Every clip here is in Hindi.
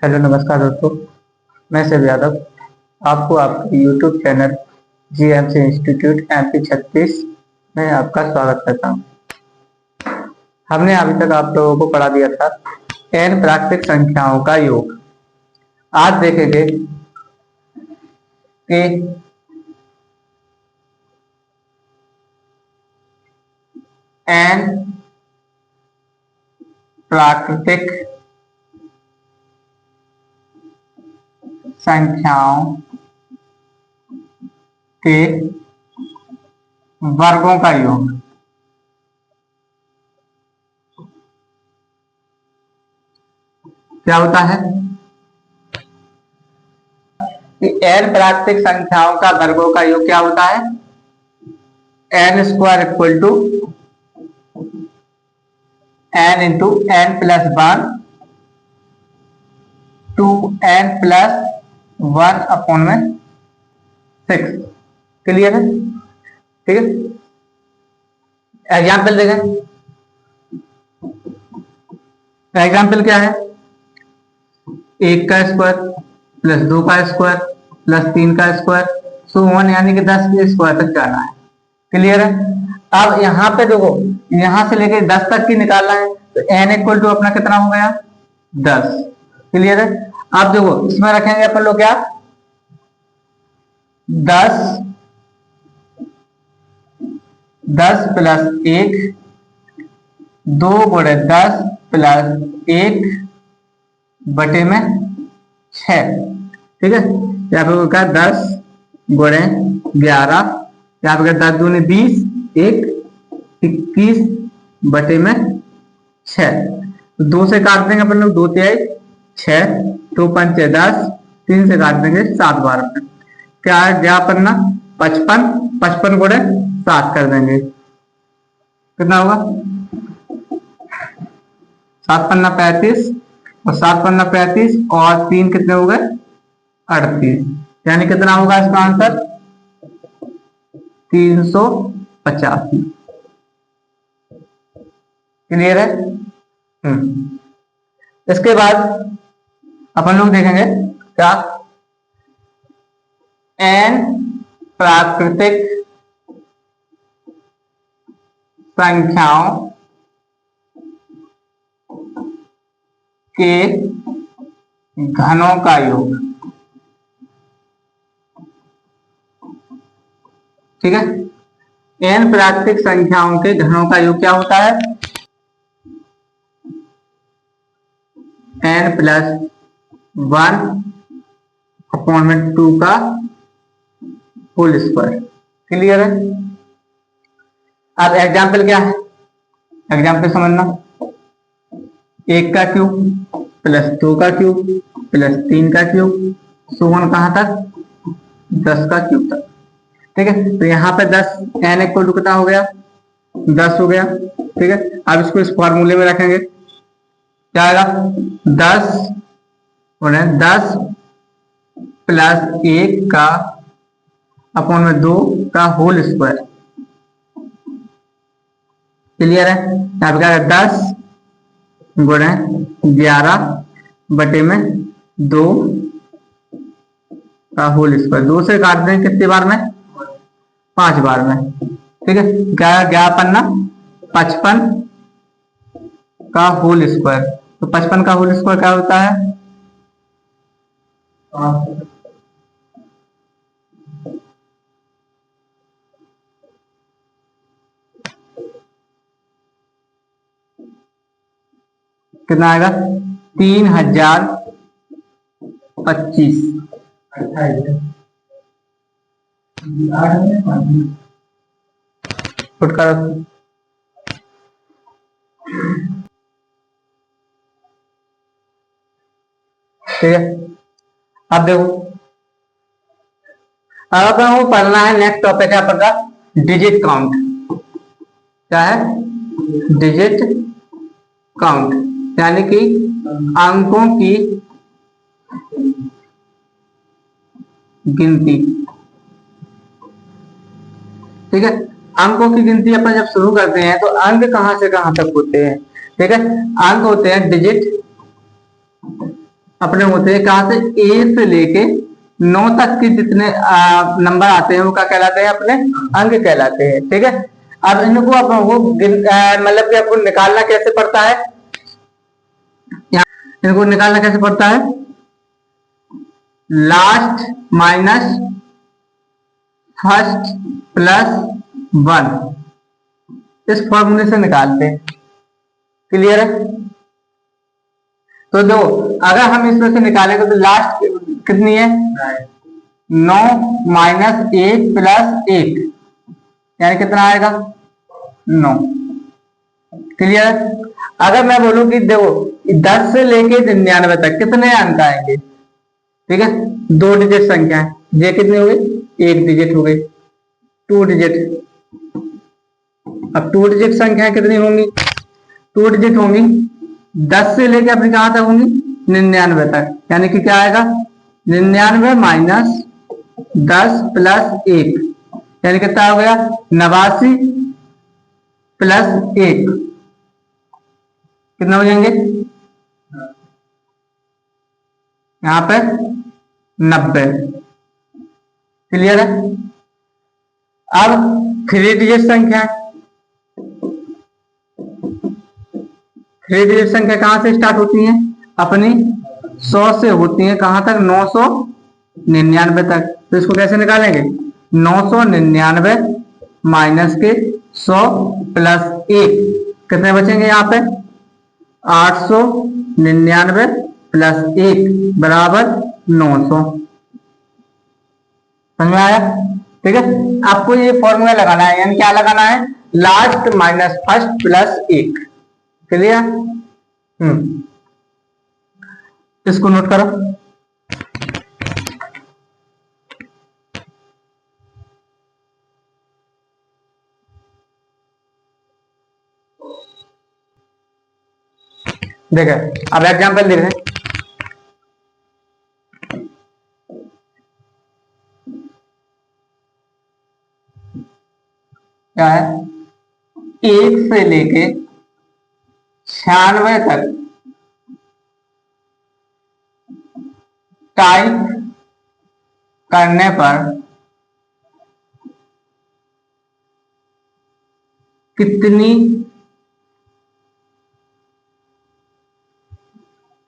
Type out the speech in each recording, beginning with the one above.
हेलो नमस्कार दोस्तों। मैं शिव यादव आपको आपके YouTube channel GMC institute MP36 में आपका स्वागत करता हूं। हमने अभी तक आप लोगों को पढ़ा दिया था n प्राकृतिक संख्याओं का योग। आज देखेंगे कि n प्राकृतिक संख्याओं के वर्गों का योग। क्या होता है कि n प्राकृतिक संख्याओं का वर्गों का योग क्या होता है? n square equal to n into n plus 1 two n plus 1 upon में 6। क्लियर है? ठीक है, एग्जाम्पल देखें। एग्जाम्पल क्या है? 1 का स्क्वायर प्लस 2 का स्क्वायर प्लस 3 का स्क्वायर सो 1 यानी कि 10 के स्क्वायर तक जाना है। क्लियर है? अब यहाँ पे देखो, यहां से लेके 10 तक की निकालना है तो n इक्वल टू अपना कितना हो गया? 10। क्लियर है? अब देखो इसमें रखेंगे अपन लोग क्या? 10 प्लस 1 2 गुणे 10 प्लस 1 बटे में 6। ठीक है, यहाँ पे क्या? 10 गुणे 11, यहाँ पे 10 दूनी 20, 1 21 बटे में 6। 2 से काट देंगे अपन लोग, 2 तिहाई 6, 2 पंचे 10, 3 से काट देंगे 7 बार में। क्या है? क्या पन्ना 55, 55 गुणे 7 कर देंगे, कितना होगा? 7 पन्ना 35 और 7 पन्ना 35 और 3 कितने हो गए? 38। यानी कितना होगा इसका आंसर? 385। क्लियर है? इसके बाद अपन लोग देखेंगे क्या? n प्राकृतिक संख्याओं के घनों का योग। ठीक है, n प्राकृतिक संख्याओं के घनों का योग क्या होता है? n प्लस 1 अपॉन में 2 का होल स्क्वायर। क्लियर है? अब एग्जाम्पल क्या है? एग्जाम्पल समझना। 1 का क्यूब प्लस 2 का क्यूब प्लस 3 का क्यूब सोवन कहां तक? 10 का क्यूब तक। ठीक है, तो यहाँ पे 10 n इक्वल टू कितना हो गया? 10 हो गया। ठीक है, अब इसको इस फॉर्मूले में रखेंगे, क्या आएगा? 10 गुणे 10 प्लस 1 का अपॉन में 2 का होल स्क्वायर। क्लियर है? यहाँ पे क्या है? 10 गुणे 11 बटे में 2 का होल स्क्वायर। 2 से काट दें कितने बार में? 5 बार में। ठीक है, क्या? 11 पन्ना 55 का होल स्क्वायर। तो 55 का होल स्क्वायर क्या होता है? कितना आएगा? 3025। फुट कर ठीक है, अब देखो, अब अपन को पढ़ना है नेक्स्ट टॉपिक है अपन का डिजिट काउंट। क्या है? डिजिट काउंट यानी कि अंकों की गिनती। ठीक है, अंकों की गिनती अपन जब शुरू करते हैं तो अंक कहां से कहां तक होते हैं? ठीक है, अंक होते हैं डिजिट अपने होते हैं कहां से, ए से लेके 9 तक के जितने नंबर आते हैं वो क्या कहलाते हैं, अपने अंक कहलाते हैं। ठीक है, अब इनको अपन वो मतलब कि आपको निकालना कैसे पड़ता है, इनको निकालना कैसे पड़ता है, लास्ट माइनस फर्स्ट प्लस 1, इस फॉर्मूले से निकालते हैं। क्लियर है? तो दो, अगर हम इसमें से निकालेंगे तो लास्ट कितनी है, 9 माइनस 1 प्लस 1, यानी कितना आएगा, 9। क्लियर है? अगर मैं बोलूं कि देखो 10 से लेके 99 तक कितने अंक आएंगे, ठीक है, 2 डिजिट संख्या है, ये कितनी हो गई, 1 डिजिट हो गई, 2 डिजिट। अब 2 डिजिट संख्या कितनी होंगी, 2 डिजिट होंगी, 10 से लेके अपनी कहां तक होंगी, 99 तक, यानी कि क्या आएगा, 99 माइनस 10 प्लस 1, यानी कितना हो गया, 89 प्लस 1, कितना हो जाएंगे, यहां पे 90। क्लियर है? अब 3 डिजिट संख्या है, 3 डिजिट संख्या कहां से स्टार्ट होती है, अपनी 100 से होती है, कहां तक, 999 तक। तो इसको कैसे निकालेंगे, 999 माइनस के 100 प्लस 1, कितने बचेंगे यहाँ पे, 899 प्लस 1 बराबर 900। समझ में आया? ठीक है, आपको ये फॉर्मूला लगाना है, यानी क्या लगाना है, last minus first plus 1। Clear? इसको नोट करो। देखे, अब एग्जाम्पल देख रहे हैं, क्या है, 1 से लेके 96 तक टाइप करने पर कितनी,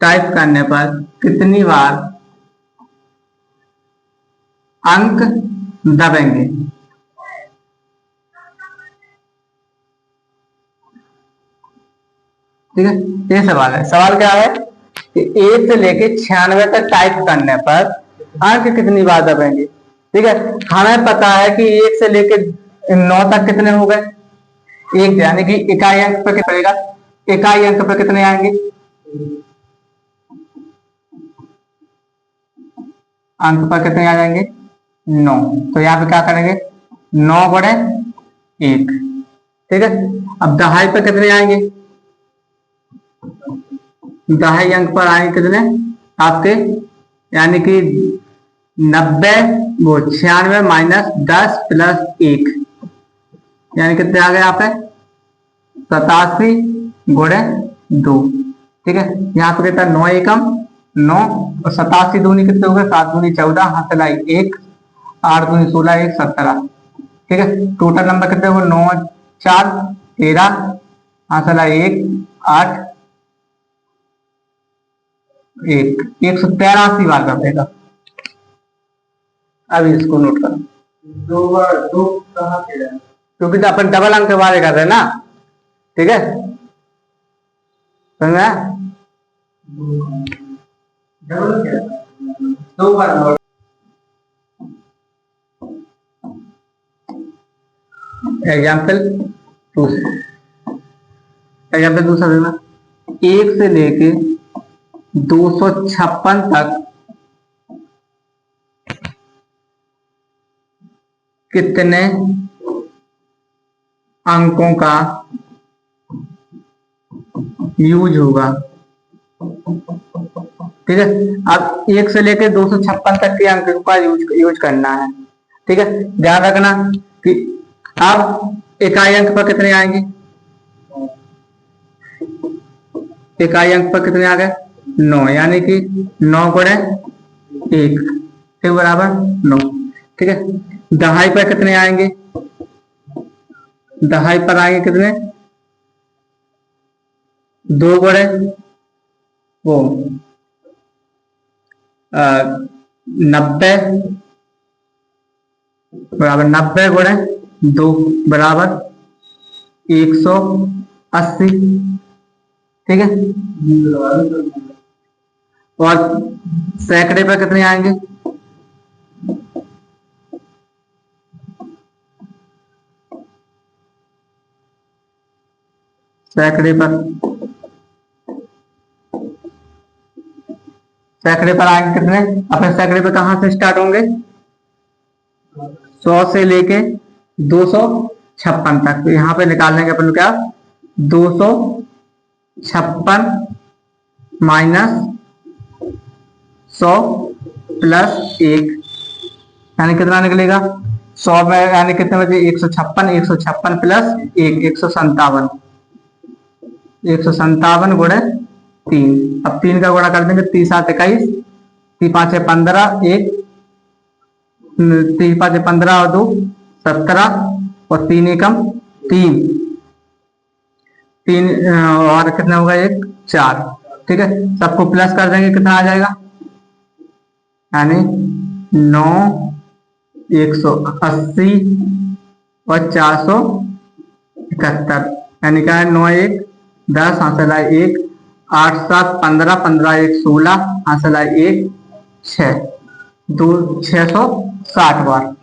टाइप करने पर कितनी बार अंक दबेंगे। ठीक है, ये सवाल है। सवाल क्या है कि 1 से लेके 96 तक टाइप करने पर अंक कितनी बार दबेंगे। ठीक है, हमें पता है कि 1 से लेके 9 तक कितने हो गए, 1, यानी कि इकाई अंक पर कितना पड़ेगा, इकाई अंक पर कितने आएंगे, अंक पर कितने आ जाएंगे, 9। तो यहाँ पे क्या करेंगे, 9 बड़े 1। ठीक है, अब दहाई पर कितने आएंगे, दहाई अंक पर आएंगे कितने आपके, यानी कि 90 वो 96 माइनस 10 प्लस 1, यानी कितने आ गए यहाँ पे, 87 गुणे 2। ठीक है, यहाँ पे कितना, 9 एकम 9 और 87 दूनी कितने हो गए, 7 दूनी 14, हाथ लाई 1, 8 दूनी 16, 1 17। ठीक है, टोटल नंबर कितने हो, 9 4 13, हाथ लाई 1 8 1, 183 बार कर देगा। अभी इसको नोट करो, 2 बार 2 कहाँ पे है, क्योंकि तो अपन डबल अंक के बारे कर रहे हैं ना। ठीक है, समझ में आया, डबल क्या, 2 बार। एग्जाम्पल दूसरा, एग्जाम्पल दूसरा देना, 1 से लेके 256 तक कितने अंकों का यूज होगा। ठीक है, अब 1 से लेके 256 तक के अंकों का यूज करना है। ठीक है, ध्यान रखना कि अब इकाई अंक पर कितने आएंगे, इकाई अंक पर कितने आ गए, 9, यानी कि 9 गुणे 1 ठीक बराबर 9। ठीक है, दहाई पर कितने आएंगे? दहाई पर आएंगे कितने? 2 गुणे वो 90 बराबर 90 गुणे 2 बराबर 180। ठीक है, और सैकड़े पर कितने आएंगे? सैकड़े पर आएंगे कितने? अपने सैकड़े पर कहां से स्टार्ट होंगे? 100 से लेके 256 तक। तो यहाँ पे निकाल लेंगे अपन क्या? 256 माइनस 100 प्लस 1, यानी कितना निकलेगा? 100 में यानी कितने बजे? 156, 156 प्लस 1, 157, 157 गुणे 3। अब 3 का गुणा कर देंगे, 3 7 21, 3 5 15, 1 3 5 15 और 2 17, और 3 एकम 3, 3 और कितना होगा? 1 4। ठीक है, सबको प्लस कर देंगे, कितना आ जाएगा? यानी 9 180 और 471, यानी क्या है? 9 1 10, हासिल आए 1, 8 7 15, 15 1 16, हासिल आए 1 6, 2 660 बार।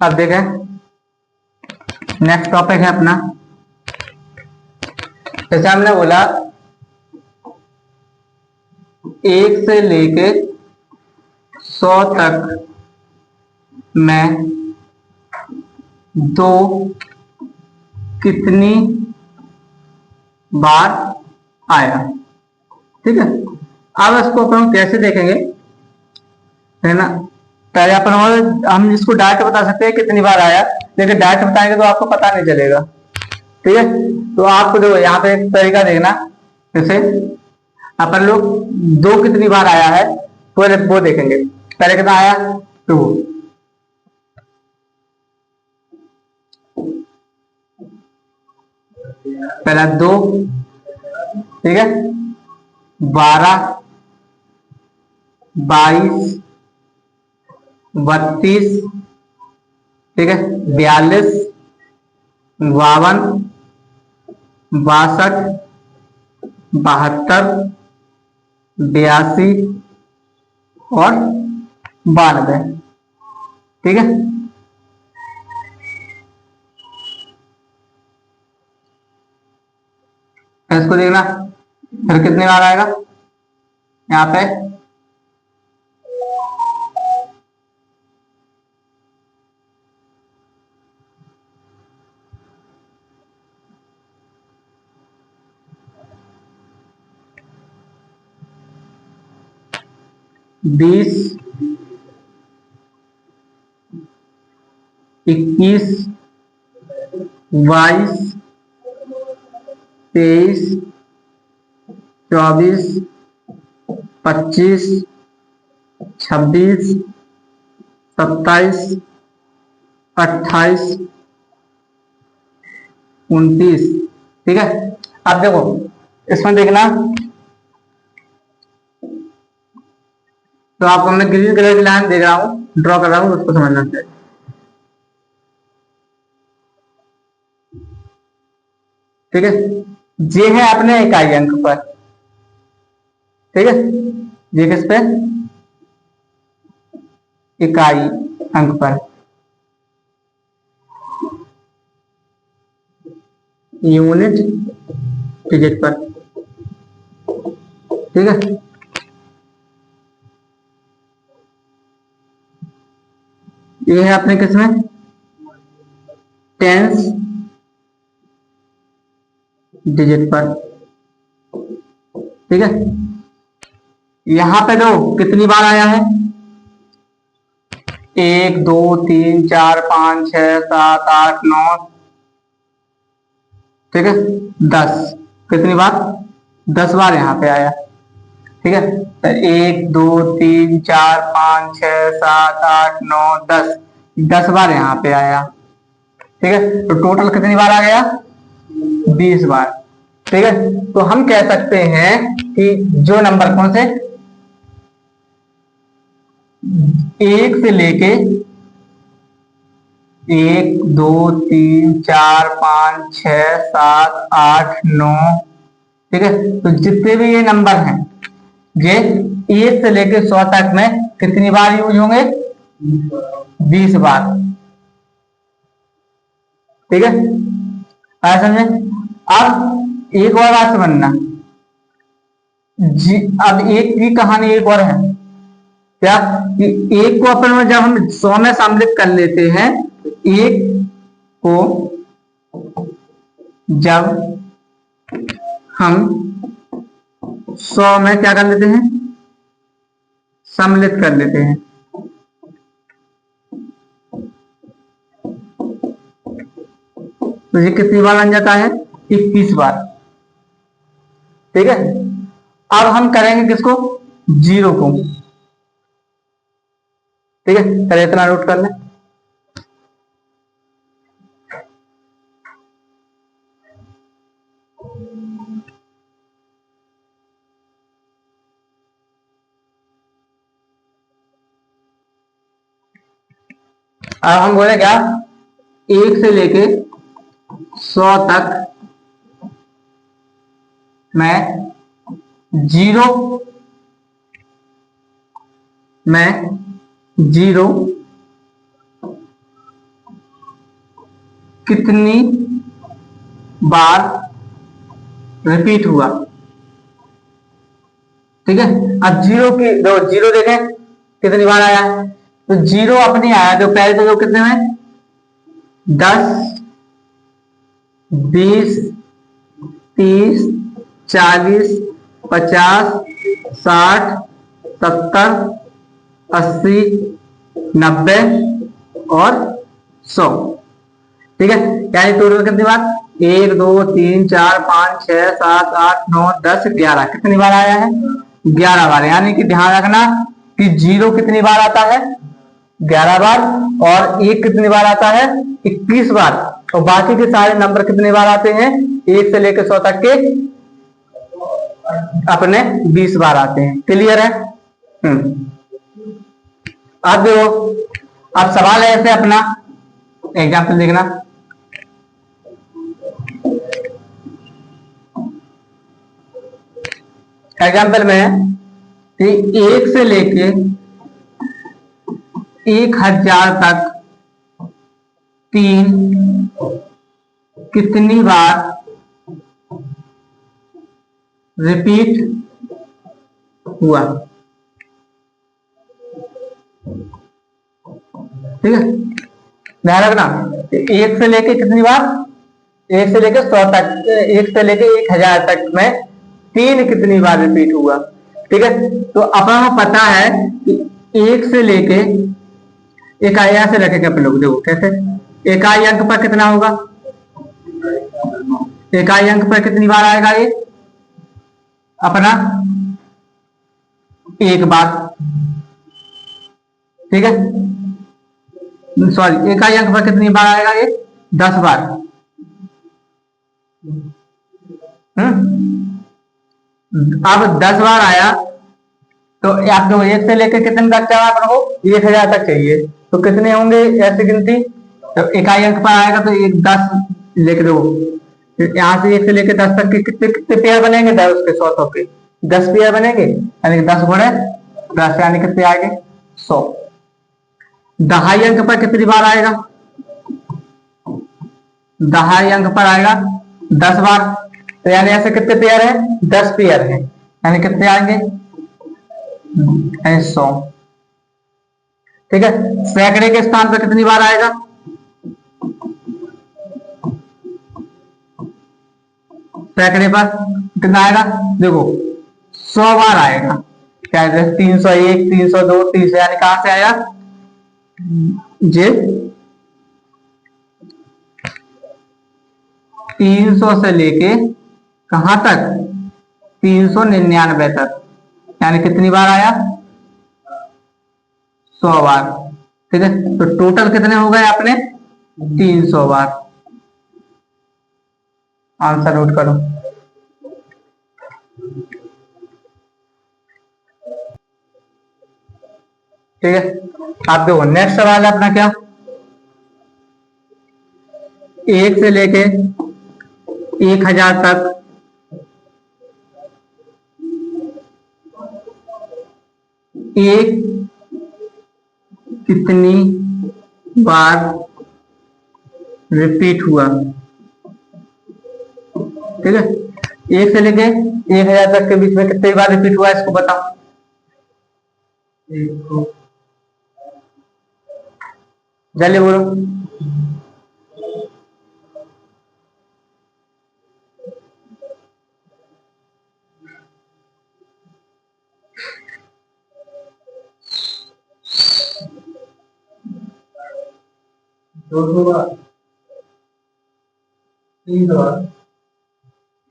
अब देखें, नेक्स्ट टॉपिक है अपना, जैसे हमने बोला 1 से लेके 100 तक में 2 कितनी बार आया। ठीक है, अब इसको अपन कैसे देखेंगे, है ना? पहले अपन हम इसको डायरेक्ट बता सकते हैं कितनी बार आया, लेकिन डायरेक्ट बताएंगे तो आपको पता नहीं चलेगा। ठीक है, तो आपको देखो यहाँ पे एक तरीका देखना, जैसे अपन लोग 2 कितनी बार आया है वो देखेंगे। पहले कितना आया? 2, पहला 2, ठीक है, 12 22 32, ठीक है, 42 52 62 72 82 और 92। ठीक है, इसको देखना फिर कितने बार आएगा यहाँ पे। 20 21 22 23 24 25 26 27 28 29। ठीक है, अब देखो इसमें देखना तो आपको मैं ग्रीन कलर की लाइन दे रहा हूँ, ड्रॉ कर रहा हूँ, उसको समझना चाहिए। ठीक है, ये है अपने इकाई अंक पर। ठीक है, ये किस पे? इकाई अंक पर, यूनिट डिजिट पर। ठीक है, ये है अपने किसमें? टेंस डिजिट पर। ठीक है, यहां पे दो कितनी बार आया है? 1 2 3 4 5 6 7 8 9, ठीक है, 10। कितनी बार? 10 बार यहाँ पे आया। ठीक है, तो 1 2 3 4 5 6 7 8 9 10, 10 बार यहाँ पे आया। ठीक है, तो टोटल कितनी बार आ गया? 20 बार। ठीक है, तो हम कह सकते हैं कि जो नंबर कौन से 1 से लेके 1 2 3 4 5 6 7 8 9, ठीक है, तो जितने भी ये नंबर हैं ये 1 से लेके 100 तक में कितनी बार यूज होंगे? 20 बार। ठीक है, आया समझे? अब एक और बात समझना जी, अब एक की कहानी एक और है क्या कि एक को अपन में जब हम 100 में सम्मिलित कर लेते हैं, एक को जब हम 100 में क्या कर लेते हैं? सम्मिलित कर लेते हैं, तो ये कितनी बार बन जाता है? 21 बार। ठीक है, अब हम करेंगे किसको? 0 को। ठीक है, पहले इतना नोट कर लें। अब हम बोले क्या? 1 से लेके 100 तक मैं 0 कितनी बार रिपीट हुआ? ठीक है, अब 0 की दो 0 देखें कितनी बार आया है, तो 0 अपनी आया जो पहले तो कितने में? 10 20 30 40 50 60 70 80 90 और 100। ठीक है, यानी टोटल कितनी बार? 1 2 3 4 5 6 7 8 9 10 11, कितनी बार आया है? 11 बार। यानी कि ध्यान रखना कि 0 कितनी बार आता है? 11 बार, और 1 कितनी बार आता है? 21 बार, और बाकी के सारे नंबर कितने बार आते हैं? 1 से लेकर 100 तक के अपने 20 बार आते हैं। क्लियर है? अब देखो, अब सवाल है ऐसे, अपना एग्जाम्पल देखना। एग्जाम्पल में है कि 1 से लेके 1000 तक 3 कितनी बार रिपीट हुआ? ठीक है, ध्यान रखना, 1 से लेके कितनी बार? 1 से लेके 100 तक, 1 से लेके 1000 तक में 3 कितनी बार रिपीट हुआ? ठीक है, तो अपन को पता है कि 1 से लेके इकाई से रखेंगे अपन लोग। देखो कैसे, इकाई अंक पर कितना होगा? इकाई अंक पर कितनी बार आएगा ये अपना? 1 बार। ठीक है, सॉरी, इकाई अंक पर कितनी बार आएगा ये? 10 बार। अब 10 बार आया तो आप जो 1 से लेकर कितने तक चाहिए अपन को? 1000 तक चाहिए। तो कितने होंगे ऐसी गिनती? तो इकाई अंक पर आएगा तो 10 लिख दो। यहाँ से 1 से लेकर 10 तक के कितने कितने पेयर बनेंगे? 10 उसके 100 के 10 पेयर बनेंगे, यानी 10 गुणे 10 यानी कितने आएंगे? 100। दहाई अंक पर कितनी बार आएगा? दहाई अंक पर आएगा 10 बार। तो यानी ऐसे कितने पेयर है? 10 पेयर है, यानी कितने आएंगे? 100। ठीक है। सैकड़े के स्थान पर कितनी बार आएगा? सैकड़े पर कितना आएगा? देखो 100 बार आएगा। क्या? 301, 302, 300, यानी कहां से आया जे? 300 से लेके कहां तक? 399 तक, यानी कितनी बार आया? 100 बार। ठीक है। तो टोटल कितने हो गए अपने? 300 बार। आंसर नोट करो। ठीक है। आप देखो नेक्स्ट सवाल है अपना क्या? 1 से लेके 1000 तक एक कितनी बार रिपीट हुआ? ठीक है। 1 से लेके 1000 तक के बीच में कितनी बार रिपीट हुआ इसको बताओ। जल्दी बोलो।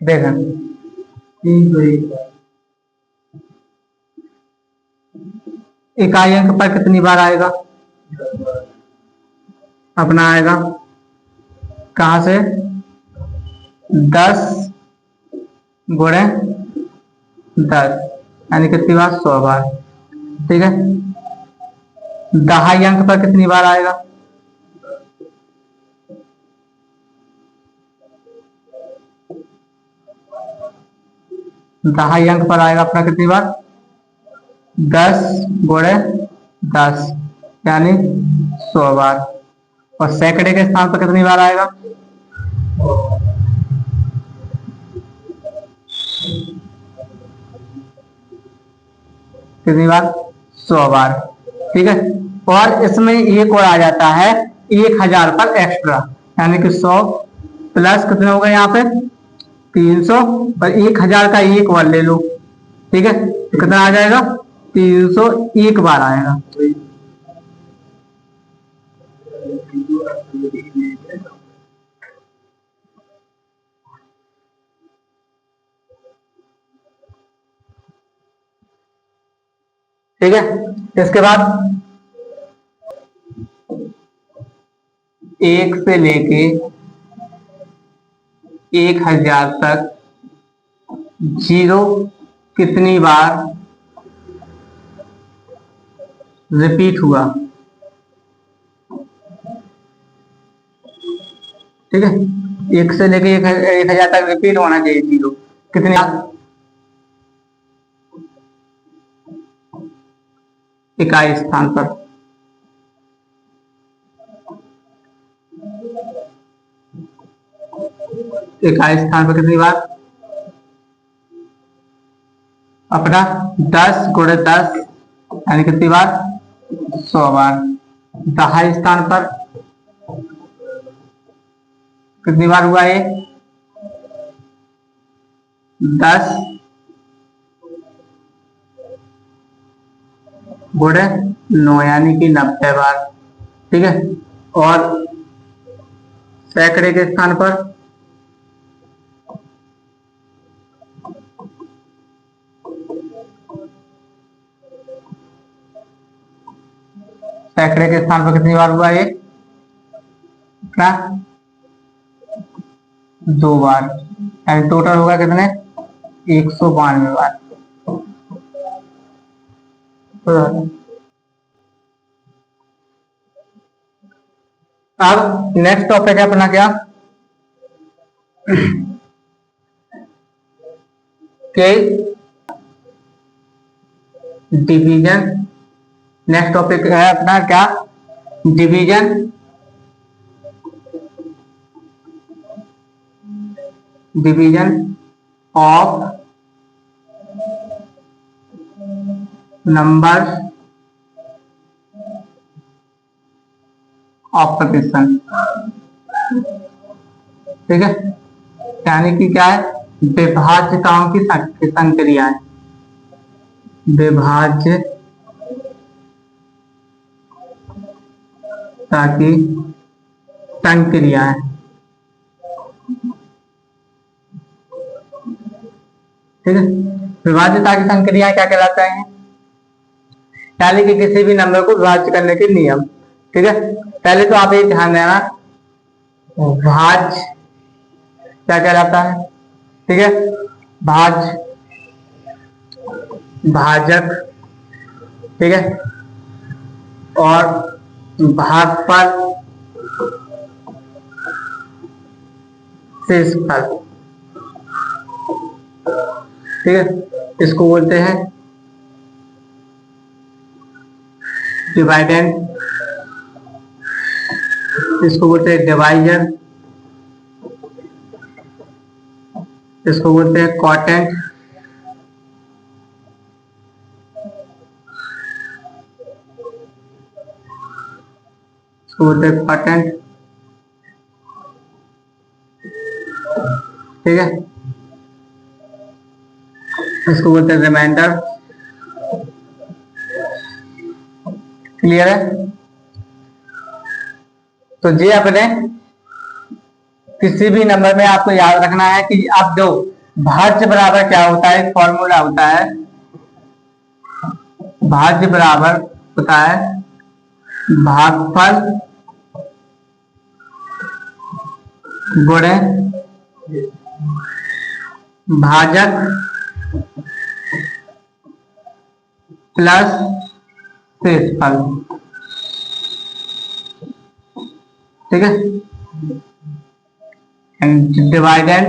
देखा 301 इकाई अंक पर कितनी बार आएगा? अपना आएगा कहां से? 10 गुणे 10, यानी कितनी बार? 100 बार। ठीक है। दहाई अंक पर कितनी बार आएगा? दहाई अंक पर आएगा अपना कितनी बार? 10 गुणे 10, यानी 100 बार। और सैकड़े के स्थान पर कितनी बार आएगा? कितनी बार? 100 बार। ठीक है। और इसमें एक और आ जाता है 1000 पर एक्स्ट्रा, यानी कि 100 प्लस कितने हो गए यहाँ पे? 300, और 1000 का एक बार ले लो। ठीक है। तो कितना आ जाएगा? 301 बार आएगा। ठीक है। इसके बाद 1 से लेके 1000 तक जीरो कितनी बार रिपीट हुआ? ठीक है। 1 से लेके 1000 तक रिपीट होना चाहिए जीरो कितने? इकाई स्थान पर। इकाई स्थान पर कितनी बार? अपना 10 गुणे 10, यानी कितनी बार? 100 बार। दहाई स्थान पर कितनी बार हुआ ये? 10 गुणे 9, यानी कि 90 बार। ठीक है। और सैकड़े के स्थान पर सैकड़े के स्थान पर कितनी बार हुआ ये? क्या? 2 बार, यानी टोटल होगा कितने? 192 बार। अब नेक्स्ट टॉपिक है अपना क्या के डिवीजन। नेक्स्ट टॉपिक है अपना क्या division division of numbers of fraction. ठीक है, यानी कि क्या है विभाज्यताओं की संक्रियाएं, विभाज्यता की संक्रियाएं। ठीक है, विभाज्यता की संक्रियाएं क्या कहलाता है, यानी कि किसी भी नंबर को विभाज्य करने के नियम। ठीक है, पहले तो आप ये ध्यान देना भाज्य क्या कहलाता है। ठीक है, भाज्य भाजक। ठीक है, और भागफल शेषफल। ठीक है, इसको बोलते हैं डिवाइडेंड, इसको बोलते हैं डिवाइजर, इसको बोलते हैं क्वोटेंट, इसको बोलते हैं क्वोटेंट। ठीक है, इसको बोलते हैं रिमाइंडर। क्लियर है। तो ये अपने किसी भी नंबर में आपको याद रखना है कि आप जो भाज्य बराबर क्या होता है, फॉर्मूला होता है भाज्य बराबर होता है भागफल गुणे भाजक प्लस शेषफल। ठीक है, डिवाइडेंड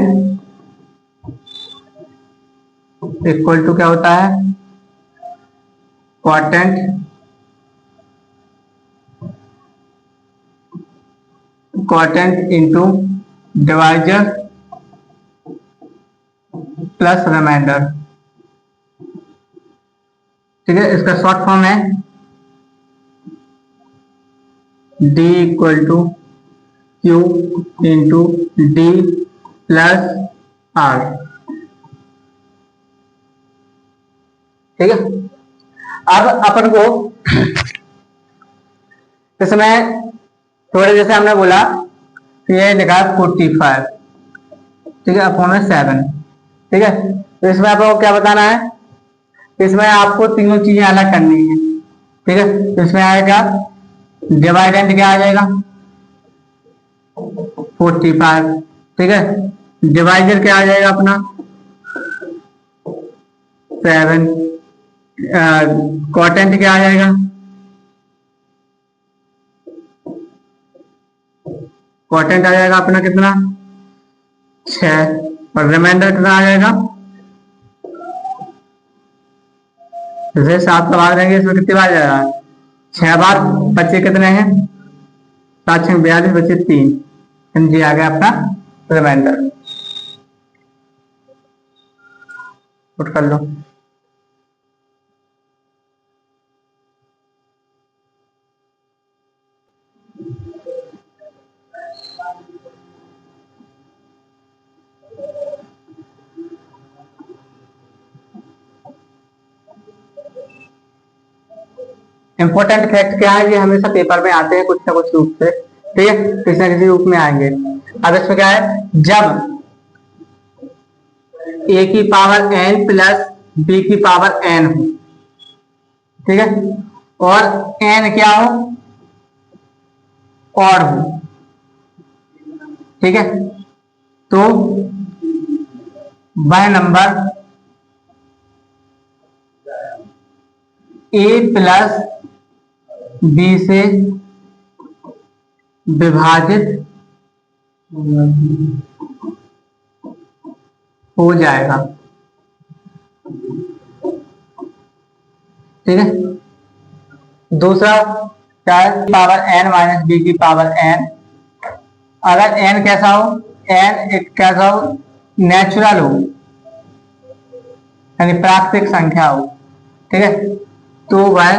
इक्वल टू क्या होता है quotient quotient into divisor plus remainder. ठीक है, इसका शॉर्ट फॉर्म है D equal to Q into D plus R। ठीक है, अब अपन को इसमें थोड़े जैसे हमने बोला कि ये लिखा 45। ठीक है, अपॉन 7। ठीक है, तो इसमें आपको क्या बताना है, इसमें आपको तीनों चीजें अलग करनी है। ठीक है, तो इसमें आएगा डिवाइडेंड क्या आ जाएगा 45। ठीक है, डिवाइजर क्या आ जाएगा अपना 7। क्वोटेंट क्या आ जाएगा क्वोटेंट आ जाएगा अपना कितना 6। और रिमाइंडर कितना आ जाएगा, जैसे 7 का भाग देंगे इसमें कितनी बार जाएगा 6 बार, बच्चे कितने हैं 7 6 42 बच्चे 3। जी आ गया अपना रिमाइंडर। पुट कर लो। इंपॉर्टेंट फैक्ट क्या है, ये हमेशा पेपर में आते हैं कुछ ना कुछ रूप से। ठीक है, किसी ना किसी रूप में आएंगे। अब इसमें क्या है, जब a की पावर n प्लस b की पावर n हो। ठीक है, और n क्या हो ऑड हो। ठीक है, तो वह नंबर ए प्लस बी से विभाजित हो जाएगा। ठीक है, दूसरा क्या है, पावर n माइनस बी की पावर n। अगर n कैसा हो, n एक कैसा हो, नेचुरल हो, यानी प्राकृतिक संख्या हो। ठीक है, तो वह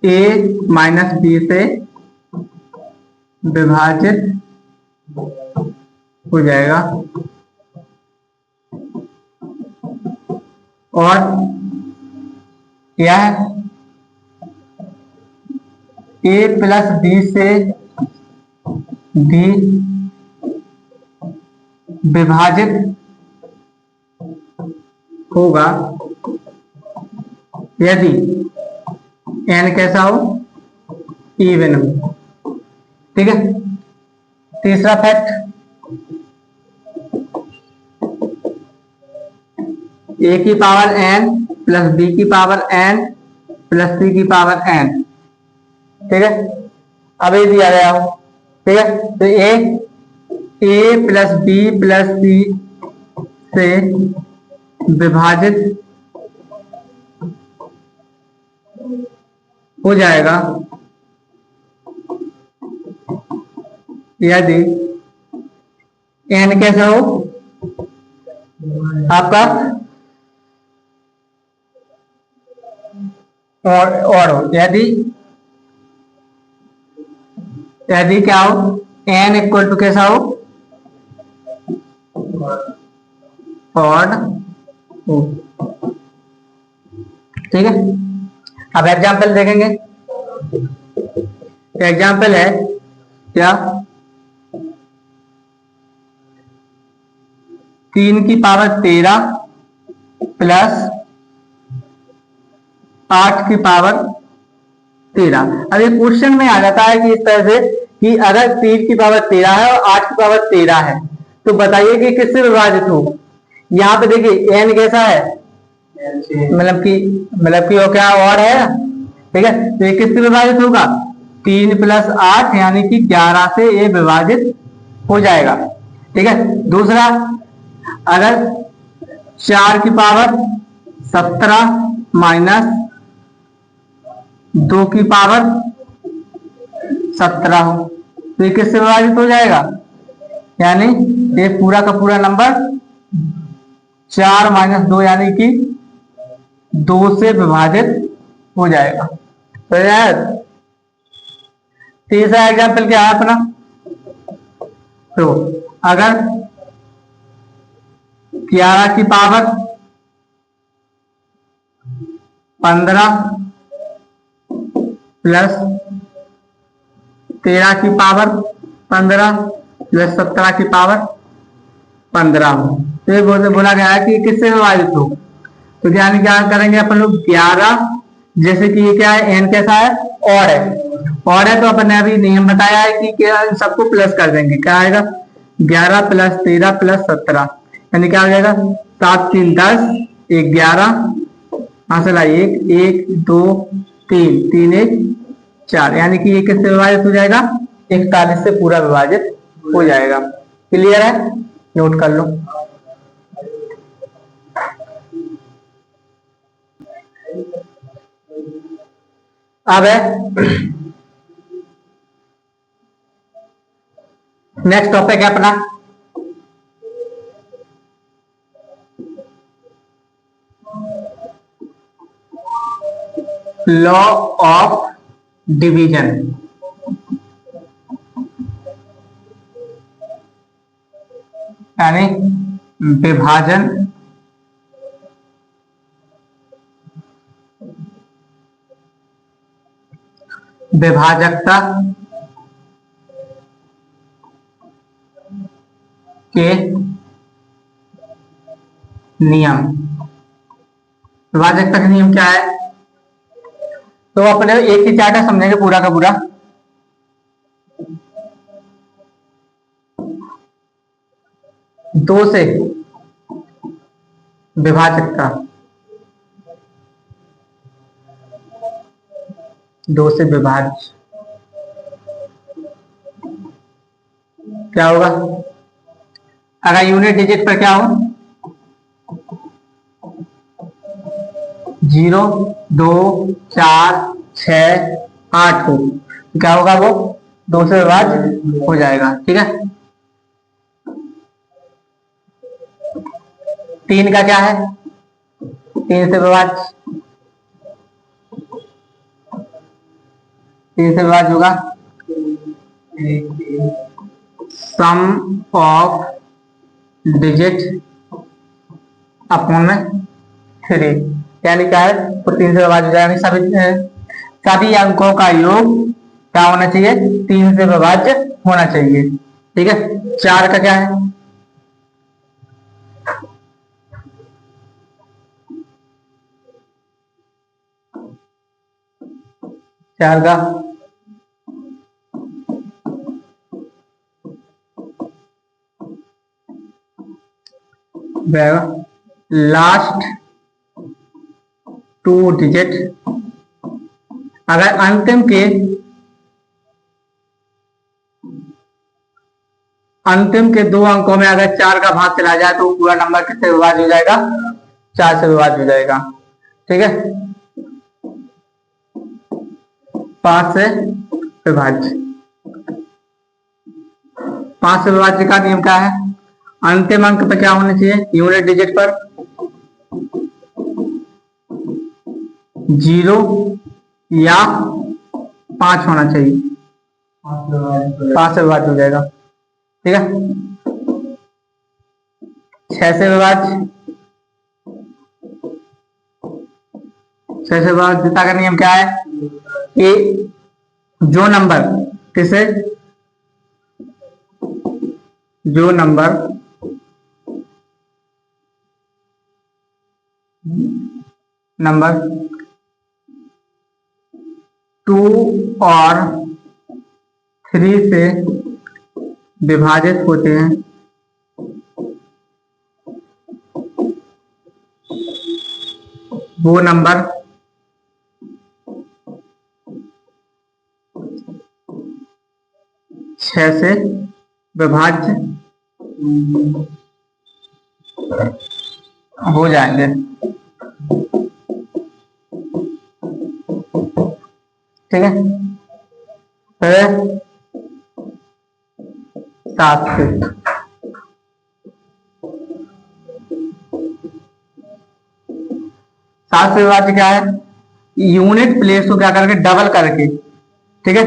a माइनस बी से विभाजित हो जाएगा। और यह a प्लस बी से भी विभाजित होगा यदि n कैसा हो, इवन हो। ठीक है, तीसरा फैक्ट, a की पावर n प्लस b की पावर n प्लस c की पावर n। ठीक है, अब ये दिया गया हो। ठीक है, तो a प्लस बी प्लस सी से विभाजित हो जाएगा यदि n कैसा हो, आपका और हो। यदि क्या हो, n इक्वल टू कैसा हो, ऑड हो। ठीक है, अब एग्जाम्पल देखेंगे। एग्जाम्पल है क्या, 3 की पावर 13 प्लस 8 की पावर 13। अब ये क्वेश्चन में आ जाता है कि इस तरह से कि अगर 3 की पावर 13 है और 8 की पावर 13 है तो बताइए कि किससे विभाजित हो। यहाँ पे देखिए n कैसा है, मतलब कि वो क्या और है। ठीक है, तो ये किससे विभाजित होगा, 3 प्लस 8 यानी कि 11 से ये विभाजित हो जाएगा। ठीक है, दूसरा, अगर 4 की पावर 17 माइनस 2 की पावर 17 हो तो ये किससे विभाजित हो जाएगा, यानी ये पूरा का पूरा नंबर 4 माइनस 2 यानी कि 2 से विभाजित हो जाएगा। तो यार तीसरा एग्जाम्पल क्या है अपना, तो अगर 11 की पावर 15 प्लस 13 की पावर 15 प्लस 17 की पावर 15 हो तो ये बोला गया है कि किससे विभाजित हो। तो यानी क्या करेंगे अपन लोग, 11, जैसे कि ये क्या है, n कैसा है, और है तो अपन ने अभी नियम बताया है कि क्या सबको प्लस कर देंगे। क्या आएगा, 11 प्लस 13 प्लस 17 यानी क्या आ जाएगा, 7 3 10, 1 11, हाँ चला 1 1 2 3 3 1 4, यानी कि ये किससे विभाजित हो जाएगा, 41 से पूरा विभाजित हो जाएगा। क्लियर है, नोट कर लो। अब है नेक्स्ट टॉपिक है अपना लॉ ऑफ डिवीजन। यानी विभाजन विभाजकता के नियम। विभाजकता का नियम क्या है, तो अपने एक ही चार्ट समझेंगे पूरा का पूरा। दो से विभाजक का, 2 से विभाज्य क्या होगा? अगर यूनिट डिजिट पर क्या हो, 0, 2, 4, 6, 8 हो, तो क्या होगा? वो 2 से विभाज्य हो जाएगा। ठीक है। 3 का क्या है? 3 से विभाज्य, 3 से विभाज्य होगा सम ऑफ डिजिट अपॉन में 3, यानी क्या है? तो 3 से विभाज्य हो जाएगा। सभी अंकों का योग क्या होना चाहिए? 3 से विभाज्य होना चाहिए। ठीक है। 4 का क्या है? 4 का लास्ट 2 डिजिट, अगर अंतिम के 2 अंकों में अगर 4 का भाग चला जाए तो पूरा नंबर किससे विभाज्य हो जाएगा? 4 से विभाज्य हो जाएगा। ठीक है। 5 से विभाज्य, 5 से विभाज्य का नियम क्या है? अंतिम अंक पे क्या होना चाहिए? यूनिट डिजिट पर 0 या 5 होना चाहिए, 5 से विभाज्य हो जाएगा। ठीक है। 6 से विभाज्य, 6 से विभाज्यता का नियम क्या है? कि जो नंबर किसे, जो नंबर नंबर 2 और 3 से विभाजित होते हैं वो नंबर 6 से विभाज्य हो जाएंगे। ठीक है। फिर 7 से, 7 से विभाज्य क्या है? यूनिट प्लेस को क्या करके डबल करके, ठीक है,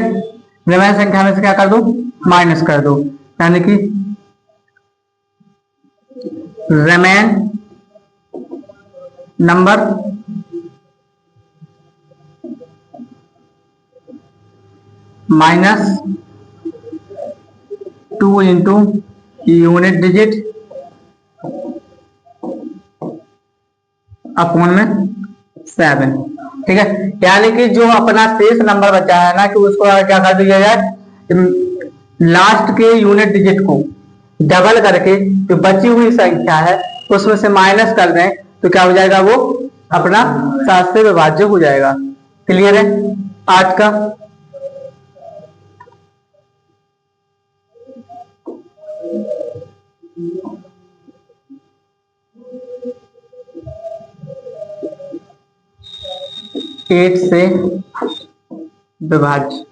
रिमेन संख्या में से क्या कर दो? माइनस कर दो, यानी कि remain number minus 2 into unit digit upon में 7। ठीक है। यानी कि जो अपना शेष नंबर बचा है ना, कि उसको क्या कर दिया जाए? लास्ट के यूनिट डिजिट को डबल करके जो बची हुई संख्या है उसमें से माइनस कर दें तो क्या हो जाएगा? वो अपना 7 से विभाज्य हो जाएगा। क्लियर है आज का? एट से विभाज्य,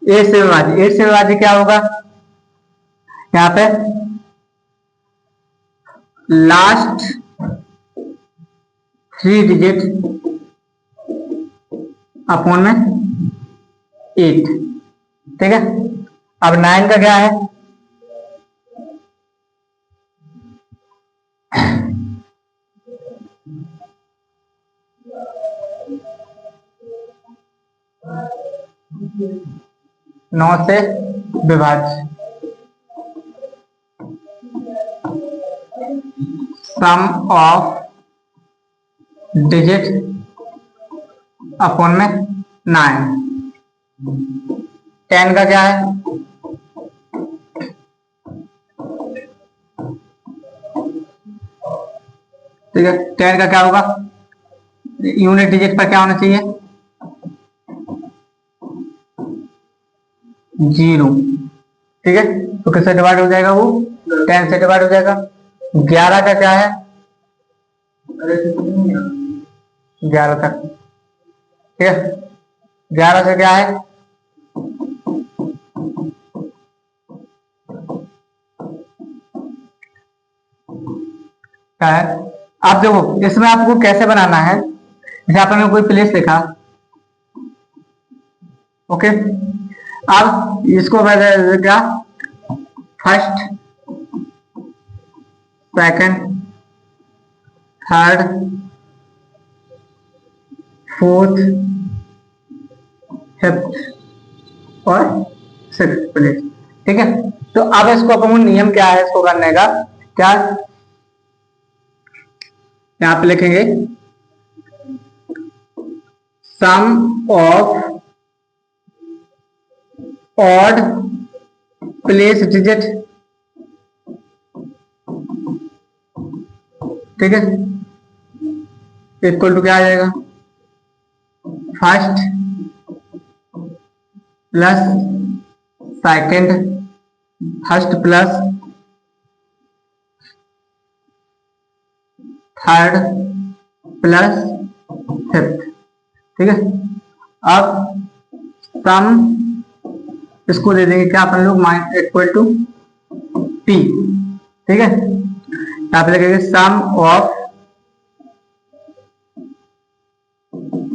एट से विभाज्य, 8 से विभाज्य क्या होगा? यहाँ पे लास्ट 3 डिजिट अपॉन में 8। ठीक है। अब 9 का क्या है? नौ से विभाज्य, सम ऑफ डिजिट अपॉन में 9। 10 का क्या है? ठीक है, 10 का क्या होगा, यूनिट डिजिट पर क्या होना चाहिए, 0। ठीक है, तो किससे डिवाइड हो जाएगा वो, 10 से डिवाइड हो जाएगा। 11 का क्या है, 11 तक, ठीक है, 11 से क्या है, क्या है। आप देखो इसमें आपको कैसे बनाना है, जैसे आपने कोई प्लेस लिखा, ओके, अब इसको क्या, first, second, third, fourth, fifth और सिक्स्थ प्लेस। ठीक है, तो अब इसको अपन नियम क्या है इसको करने का, क्या यहां पे लिखेंगे, sum of odd place digit, ठीक है, इक्वल टू क्या आ जाएगा, first plus second, first plus third plus fifth. ठीक है, अब सम इसको दे देंगे क्या अपन लोग, इक्वल टू पी। ठीक है, यहां पे लिखेंगे sum of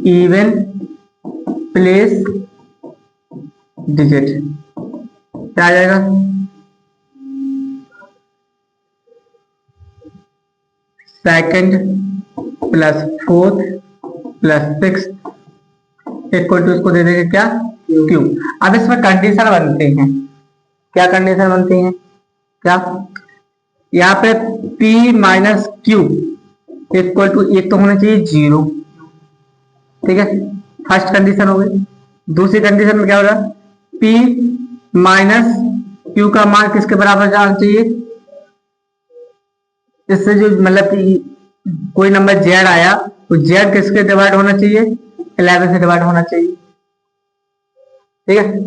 even place digit, क्या आ जाएगा, second plus fourth plus six equal to इसको दे देंगे क्या, क्यू। अब इसमें कंडीशन बनती हैं, क्या कंडीशन बनती हैं, क्या, यहाँ पे P minus q equal to एक तो होना चाहिए 0। ठीक है, फर्स्ट कंडीशन हो गई। दूसरी कंडीशन में क्या हो रहा है, P माइनस क्यू का मान किसके बराबर जाना चाहिए, इससे जो मतलब कि कोई नंबर Z आया तो Z किसके डिवाइड होना चाहिए, 11 से डिवाइड होना चाहिए। ठीक है,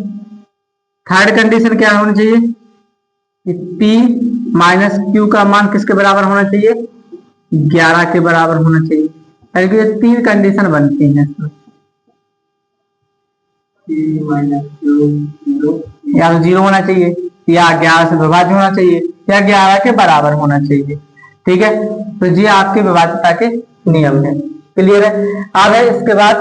थर्ड कंडीशन क्या होनी चाहिए कि P माइनस क्यू का मान किसके बराबर होना चाहिए, 11 के बराबर होना चाहिए। यानी कि ये 3 कंडीशन बनती हैं इसमें, या तो 0 होना चाहिए, या 11 से विभाज्य होना चाहिए, या 11 के बराबर होना चाहिए। ठीक है, तो ये आपके विभाज्यता के नियम है। क्लियर है। अब है इसके बाद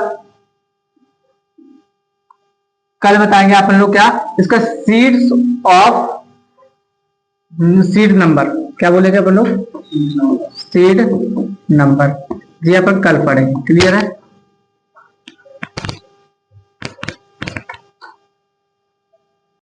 कल बताएंगे अपन लोग क्या, इसका सीड्स ऑफ सीड नंबर, क्या बोलेंगे अपन लोग, सीड नंबर, ये अपन कल पढ़ेंगे। क्लियर है।